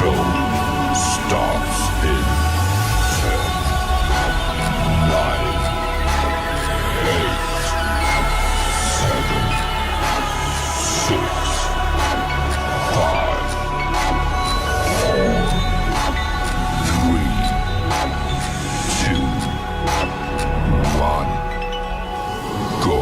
show starts in 10, 9, 8, 7, 6, 5, 4, 3, 2, 1, go.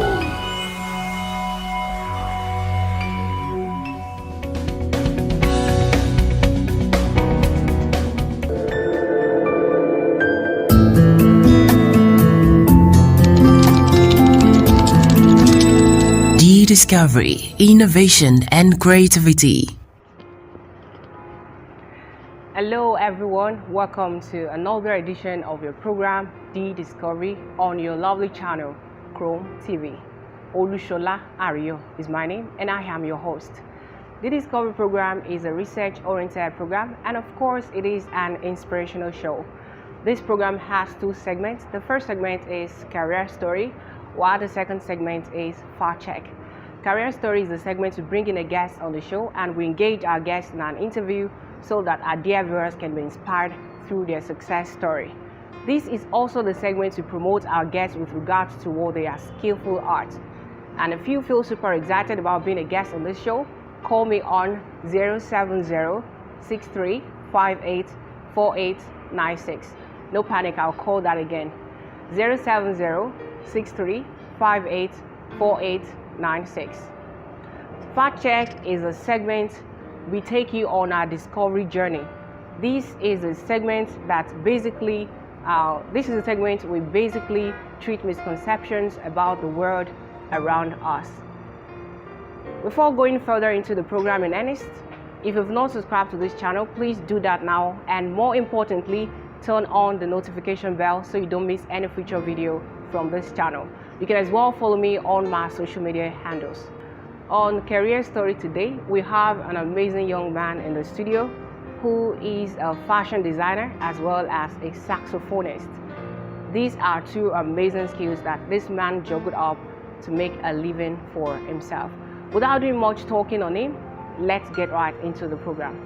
Discovery, innovation, and creativity. Hello everyone, welcome to another edition of your program The Discovery on your lovely channel CHROM TV. Olusola Ariyo is my name and I am your host. The Discovery program is a research-oriented program and of course it is an inspirational show. This program has two segments. The first segment is Career Story, while the second segment is Fact Check. Career Story is the segment to bring in a guest on the show and we engage our guests in an interview so that our dear viewers can be inspired through their success story. This is also the segment to promote our guests with regards to what they are skillful at. And if you feel super excited about being a guest on this show, call me on 070-6358-4896. No panic, I'll call that again. 070-6358-4896. Fact Check is a segment we take you on our discovery journey. This is a segment that basically we basically treat misconceptions about the world around us. Before going further into the program in earnest, if you've not subscribed to this channel, please do that now, and more importantly, turn on the notification bell so you don't miss any future video from this channel. You can as well follow me on my social media handles. On Career Story today, we have an amazing young man in the studio who is a fashion designer as well as a saxophonist. These are two amazing skills that this man juggled up to make a living for himself. Without doing much talking on him, let's get right into the program.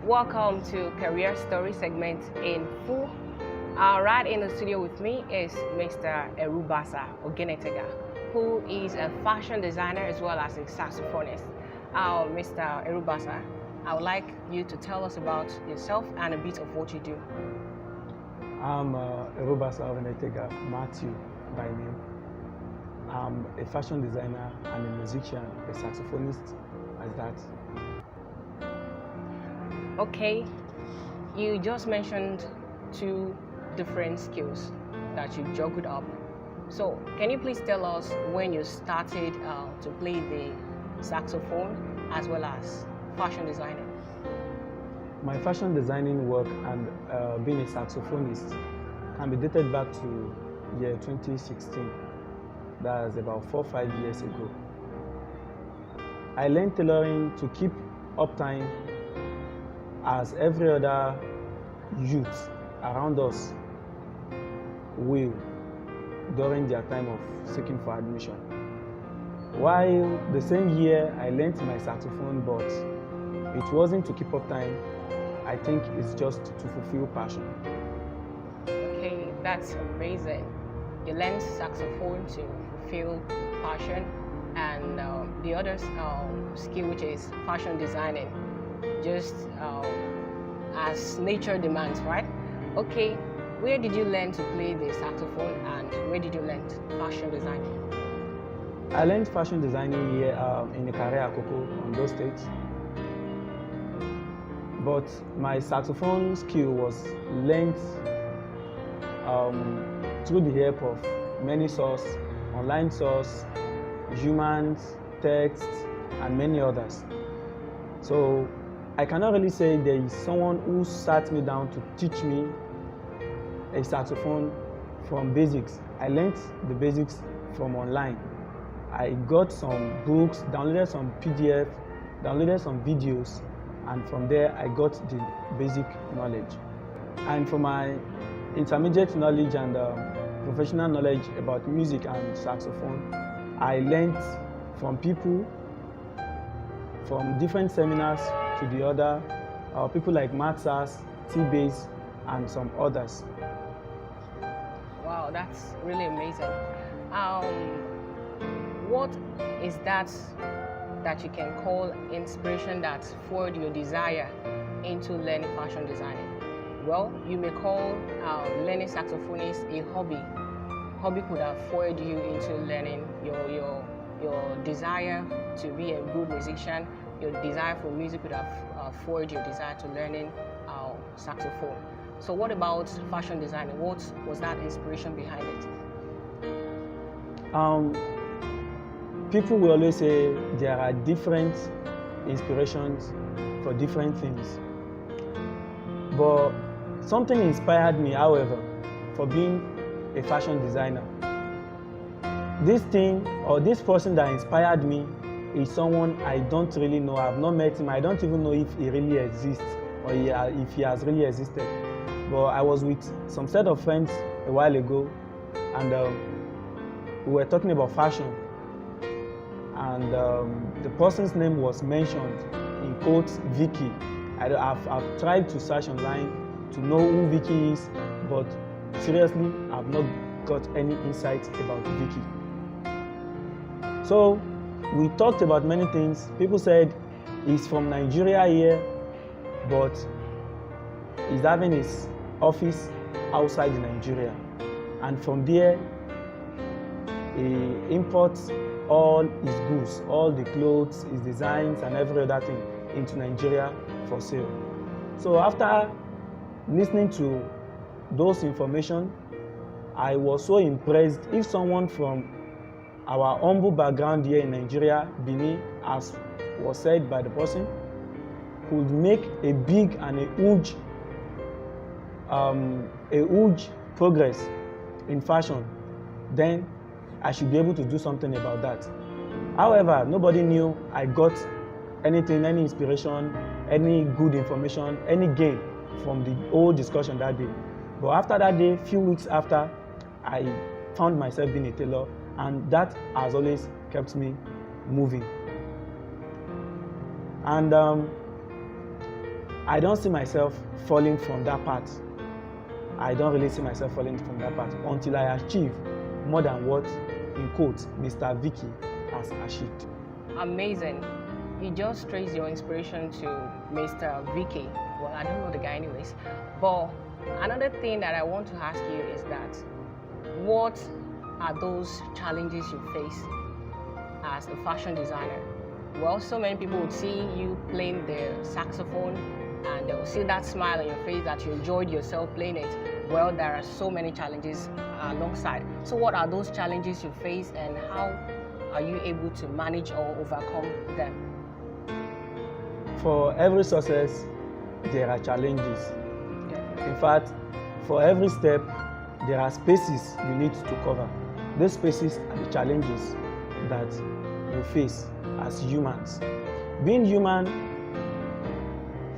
Welcome to Career Story segment in full. Right in the studio with me is Mr. Tega, who is a fashion designer as well as a saxophonist. Mr. Erubasa, I would like you to tell us about yourself and a bit of what you do. I'm Tega, Matthew by name. I'm a fashion designer and a musician, a saxophonist as that. Okay, you just mentioned two different skills that you juggled up. So can you please tell us when you started to play the saxophone as well as fashion designing? My fashion designing work and being a saxophonist can be dated back to year 2016. That's about 4 or 5 years ago. I learned tailoring to keep uptime as every other youth around us will during their time of seeking for admission. While the same year I learned my saxophone, but it wasn't to keep up time. I think it's just to fulfill passion. Okay, that's amazing. You learned saxophone to fulfill passion, and the other skill, which is fashion designing, just as nature demands, right? Okay, where did you learn to play the saxophone and where did you learn fashion designing? I learned fashion designing here in Ikare Akoko, Ondo State. But my saxophone skill was learned through the help of many sources, online sources, humans, texts, and many others. So I cannot really say there is someone who sat me down to teach me a saxophone from basics. I learned the basics from online. I got some books, downloaded some PDF, downloaded some videos, and from there I got the basic knowledge. And for my intermediate knowledge and professional knowledge about music and saxophone, I learned from people, from different seminars to the other, people like Matt Sass, T-Bass, and some others. Wow, that's really amazing. What is that you can call inspiration that forward your desire into learning fashion designing? Well, you may call learning saxophonist a hobby. Hobby could have forwarded you into learning your desire to be a good musician. Your desire for music could have forwarded your desire to learning saxophone. So what about fashion designing? What was that inspiration behind it? People will always say there are different inspirations for different things. But something inspired me, however, for being a fashion designer. This thing or this person that inspired me is someone I don't really know. I've not met him. I don't even know if he really exists or if he has really existed. But I was with some set of friends a while ago, and we were talking about fashion. And the person's name was mentioned, in quotes, Vicky. I've tried to search online to know who Vicky is, but seriously, I've not got any insight about Vicky. So we talked about many things. People said he's from Nigeria here, but he's having his office outside Nigeria. And from there, he imports all his goods, all the clothes, his designs, and every other thing into Nigeria for sale. So after listening to those information, I was so impressed. If someone from our humble background here in Nigeria, Benin, as was said by the person, could make a big and a huge progress in fashion, then I should be able to do something about that. However, nobody knew I got anything, any inspiration, any good information, any gain from the whole discussion that day. But after that day, few weeks after, I found myself being a tailor, and that has always kept me moving. And I don't see myself falling from that path. I don't really see myself falling from that path until I achieve more than what, in quotes, Mr. Vicky has achieved. Amazing. You just traced your inspiration to Mr. Vicky. Well, I don't know the guy anyways. But another thing that I want to ask you is that, what are those challenges you face as a fashion designer? Well, so many people would see you playing the saxophone and they will see that smile on your face that you enjoyed yourself playing it. Well, there are so many challenges alongside. So what are those challenges you face, and how are you able to manage or overcome them? For every success, there are challenges. Yeah. In fact, for every step, there are spaces you need to cover. These spaces are the challenges that we face as humans. Being human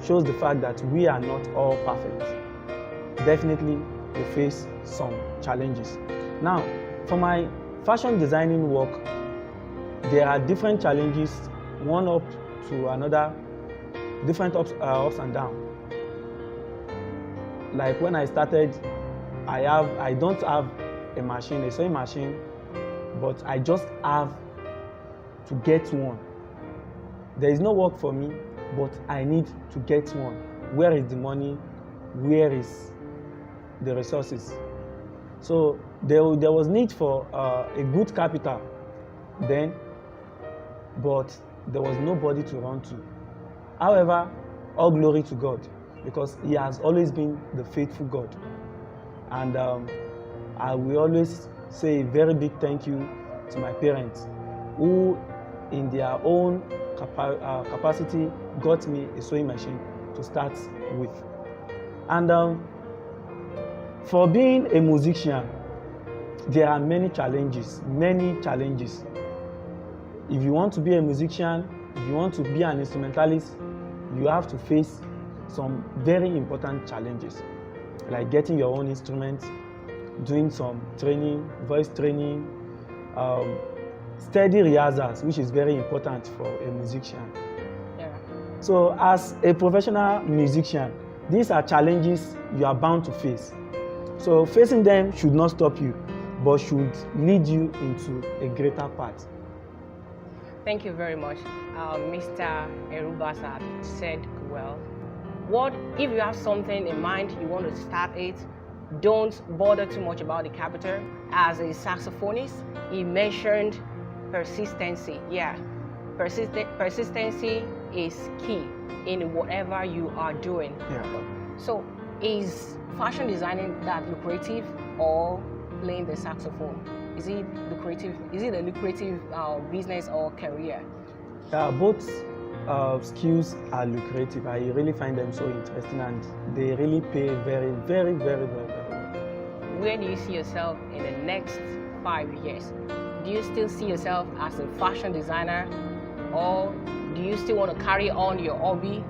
shows the fact that we are not all perfect. Definitely, we face some challenges. Now, for my fashion designing work, there are different challenges, one up to another, different ups and downs. Like when I started, I don't have a machine, a sewing machine, but I just have to get one. There is no work for me, but I need to get one. Where is the money? Where is the resources? So there was need for a good capital then, but there was nobody to run to. However, all glory to God, because He has always been the faithful God. And I will always say a very big thank you to my parents, who in their own capacity got me a sewing machine to start with. And for being a musician, there are many challenges. If you want to be a musician, if you want to be an instrumentalist, you have to face some very important challenges, like getting your own instruments, doing some training, voice training, steady rehearsals, which is very important for a musician. Yeah. So as a professional musician, these are challenges you are bound to face. So facing them should not stop you, but should lead you into a greater path. Thank you very much. Mr. Erubasa said well. What if you have something in mind, you want to start it, don't bother too much about the capital. As a saxophonist, he mentioned persistency. Yeah, persistency is key in whatever you are doing. Yeah. So is fashion designing that lucrative, or playing the saxophone? Is it lucrative? Is it a lucrative business or career? Both skills are lucrative. I really find them so interesting, and they really pay very, very, very, very, very well. Where do you see yourself in the next 5 years? Do you still see yourself as a fashion designer, or do you still want to carry on your hobby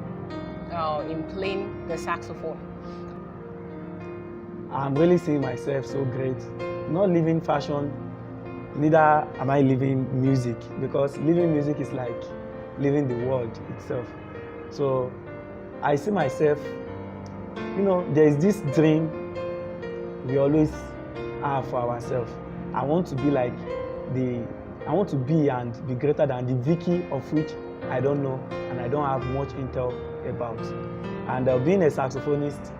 in playing the saxophone? I'm really seeing myself so great. Not living fashion, neither am I living music, because living music is like living the world itself. So I see myself, there is this dream we always have for ourselves. I want to be like I want to be and be greater than the Vicky of which I don't know and I don't have much intel about. And being a saxophonist,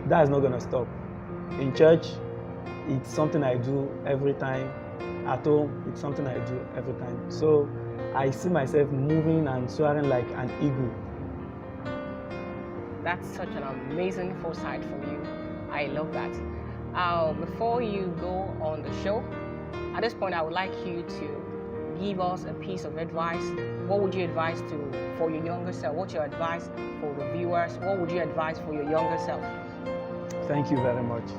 that is not going to stop. In church, it's something I do every time. At home, it's something I do every time. So I see myself moving and soaring like an eagle. That's such an amazing foresight from you. I love that. Before you go on the show, at this point, I would like you to give us a piece of advice. What would you advise for your younger self? What's your advice for the viewers? What would you advise for your younger self? Thank you very much.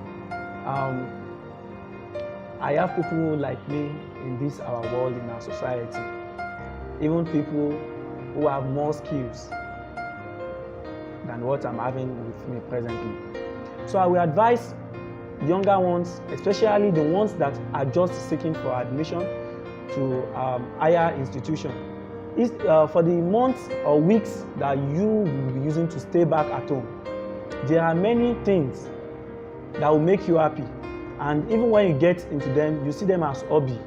I have people like me in this our world, in our society. Even people who have more skills than what I'm having with me presently. So I will advise younger ones, especially the ones that are just seeking for admission to higher institution. For the months or weeks that you will be using to stay back at home, there are many things that will make you happy. And even when you get into them, you see them as hobby.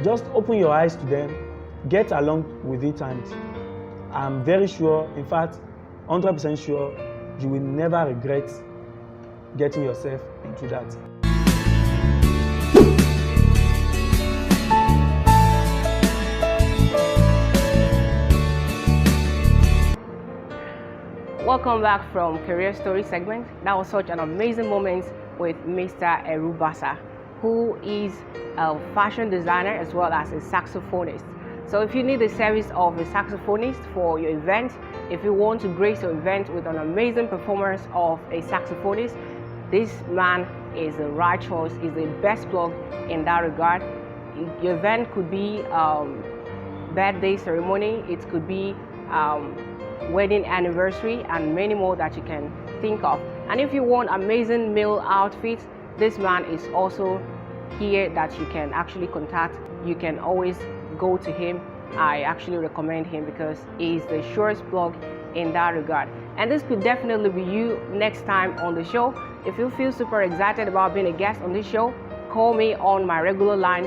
Just open your eyes to them, get along with it, and I'm very sure, in fact, 100% sure, you will never regret getting yourself into that. Welcome back from Career Story segment. That was such an amazing moment with Mr. Erubasa, who is a fashion designer as well as a saxophonist. So if you need the service of a saxophonist for your event, if you want to grace your event with an amazing performance of a saxophonist, this man is the right choice, is the best plug in that regard. Your event could be birthday ceremony, it could be wedding anniversary, and many more that you can think of. And if you want amazing male outfits, this man is also here that you can actually contact. You can always go to him. I actually recommend him because he's the surest plug in that regard. And this could definitely be you next time on the show. If you feel super excited about being a guest on this show, call me on my regular line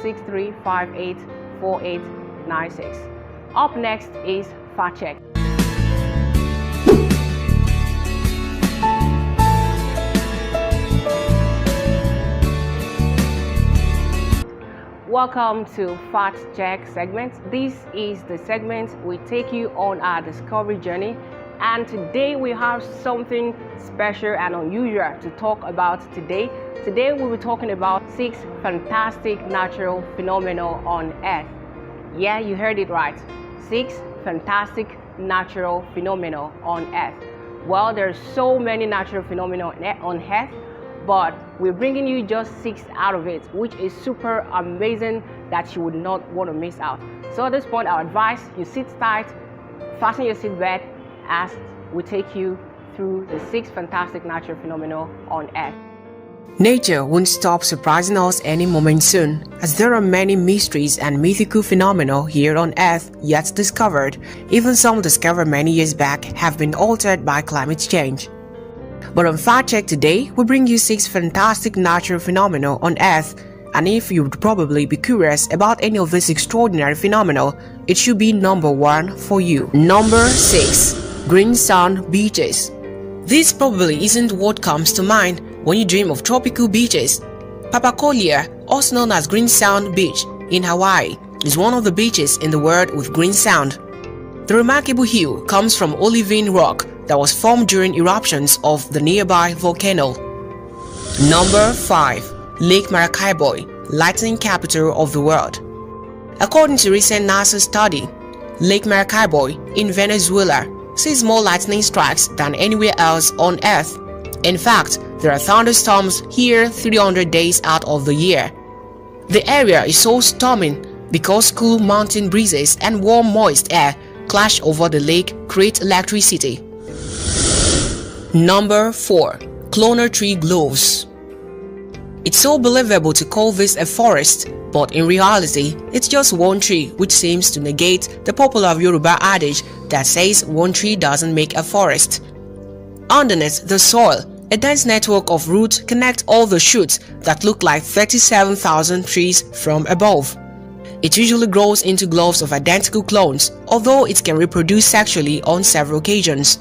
070-6358-4896. Up next is Fact Check. Welcome to Fact Check segment. This is the segment we take you on our discovery journey, and today we have something special and unusual to talk about today. Today we'll be talking about 6 fantastic natural phenomena on Earth. Yeah, you heard it right. 6 fantastic natural phenomena on Earth. Well, there's so many natural phenomena on Earth, but we're bringing you just 6 out of it, which is super amazing that you would not want to miss out. So at this point, I advise you sit tight, fasten your seatbelt as we take you through the 6 fantastic natural phenomena on Earth. Nature won't stop surprising us any moment soon, as there are many mysteries and mythical phenomena here on Earth yet discovered. Even some discovered many years back have been altered by climate change. But on Fact Check today, we bring you 6 fantastic natural phenomena on Earth, and if you would probably be curious about any of these extraordinary phenomena, it should be number 1 for you. Number 6. Green sand beaches. This probably isn't what comes to mind when you dream of tropical beaches. Papacolia, also known as Green Sand Beach in Hawaii, is one of the beaches in the world with green sand. The remarkable hue comes from olivine rock that was formed during eruptions of the nearby volcano. Number 5. Lake Maracaibo, lightning capital of the world. According to recent NASA study, Lake Maracaibo in Venezuela sees more lightning strikes than anywhere else on Earth. In fact, there are thunderstorms here 300 days out of the year. The area is so stormy because cool mountain breezes and warm moist air clash over the lake, create electricity. Number 4. Cloner tree gloves. It's so believable to call this a forest, but in reality, it's just one tree, which seems to negate the popular Yoruba adage that says one tree doesn't make a forest. Underneath the soil, a dense network of roots connect all the shoots that look like 37,000 trees from above. It usually grows into gloves of identical clones, although it can reproduce sexually on several occasions.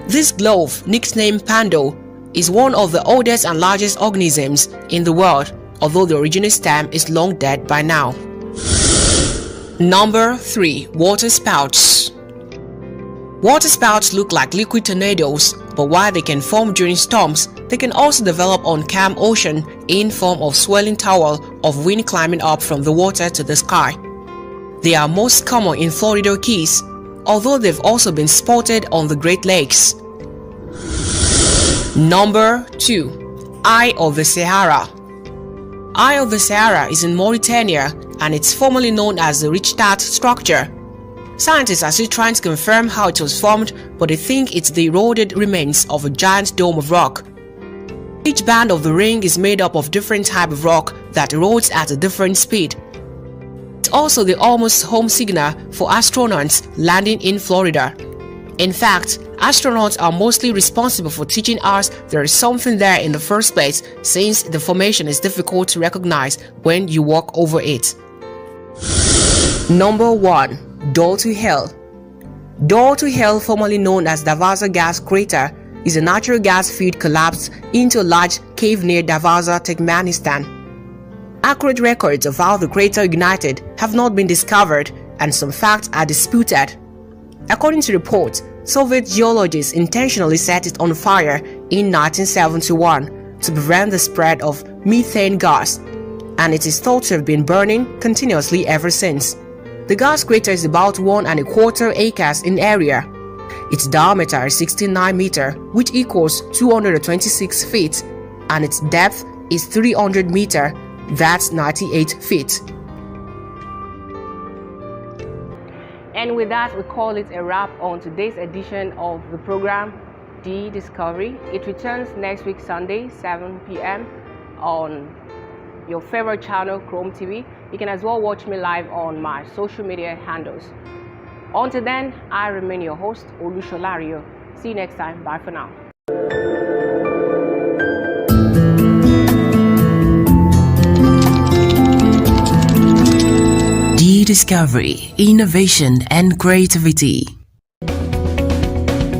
This glove, nicknamed Pando, is one of the oldest and largest organisms in the world, although the original stem is long dead by now. Number 3. Water spouts. Water spouts look like liquid tornadoes, but while they can form during storms, they can also develop on calm ocean in form of swelling towel of wind climbing up from the water to the sky. They are most common in Florida Keys, although they've also been spotted on the Great Lakes. Number 2. Eye of the Sahara. Eye of the Sahara is in Mauritania, and it's formerly known as the Richthofen structure. Scientists are still trying to confirm how it was formed, but they think it's the eroded remains of a giant dome of rock. Each band of the ring is made up of different type of rock that erodes at a different speed. It's also the almost home signal for astronauts landing in Florida. In fact, astronauts are mostly responsible for teaching us there is something there in the first place, since the formation is difficult to recognize when you walk over it. Number 1. Door to Hell. Door to Hell, formerly known as Darvaza Gas Crater, is a natural gas field collapsed into a large cave near Darvaza, Turkmenistan. Accurate records of how the crater ignited have not been discovered, and some facts are disputed. According to reports, Soviet geologists intentionally set it on fire in 1971 to prevent the spread of methane gas, and it is thought to have been burning continuously ever since. The gas crater is about 1¼ acres in area. Its diameter is 69 meters, which equals 226 feet, and its depth is 300 meters, that's 98 feet. And with that, we call it a wrap on today's edition of the program, The Discovery. It returns next week, Sunday, 7 p.m. on your favorite channel, CHROM TV. You can as well watch me live on my social media handles. Until then, I remain your host, Olusola Ariyo. See you next time. Bye for now. Discovery, innovation and creativity.